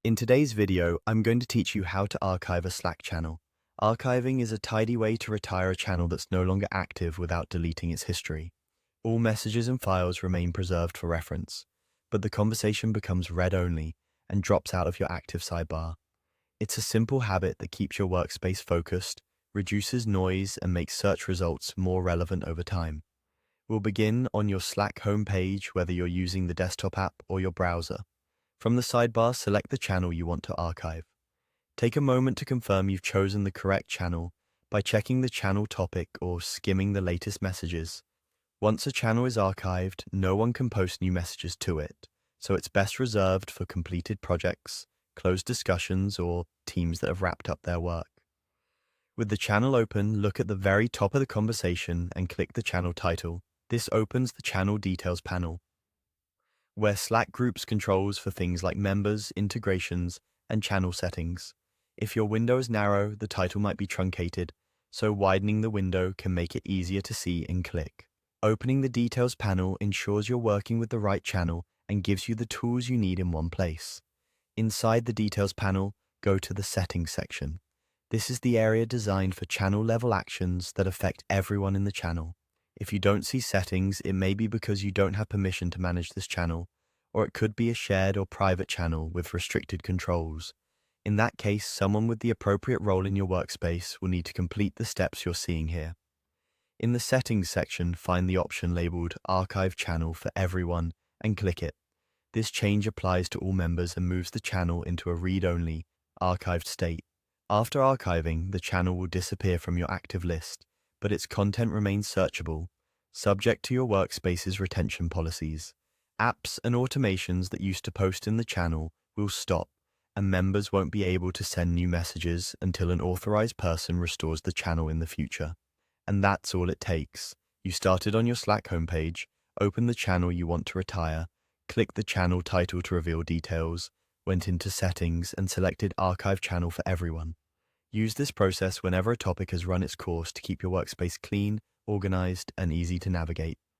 In today's video, I'm going to teach you how to archive a Slack channel. Archiving is a tidy way to retire a channel that's no longer active without deleting its history. All messages and files remain preserved for reference, but the conversation becomes read-only and drops out of your active sidebar. It's a simple habit that keeps your workspace focused, reduces noise, and makes search results more relevant over time. We'll begin on your Slack homepage, whether you're using the desktop app or your browser. From the sidebar, select the channel you want to archive. Take a moment to confirm you've chosen the correct channel by checking the channel topic or skimming the latest messages. Once a channel is archived, no one can post new messages to it, so it's best reserved for completed projects, closed discussions, or teams that have wrapped up their work. With the channel open, look at the very top of the conversation and click the channel title. This opens the channel details panel, where Slack groups controls for things like members, integrations, and channel settings. If your window is narrow, the title might be truncated, so widening the window can make it easier to see and click. Opening the details panel ensures you're working with the right channel and gives you the tools you need in one place. Inside the details panel, go to the settings section. This is the area designed for channel-level actions that affect everyone in the channel. If you don't see settings, it may be because you don't have permission to manage this channel, or it could be a shared or private channel with restricted controls. In that case, someone with the appropriate role in your workspace will need to complete the steps you're seeing here. In the settings section, find the option labeled Archive Channel for Everyone and click it. This change applies to all members and moves the channel into a read-only, archived state. After archiving, the channel will disappear from your active list, but its content remains searchable, subject to your workspace's retention policies. Apps and automations that used to post in the channel will stop, and members won't be able to send new messages until an authorized person restores the channel in the future. And that's all it takes. You started on your Slack homepage, opened the channel you want to retire, clicked the channel title to reveal details, went into settings, and selected Archive Channel for Everyone. Use this process whenever a topic has run its course to keep your workspace clean, organized, and easy to navigate.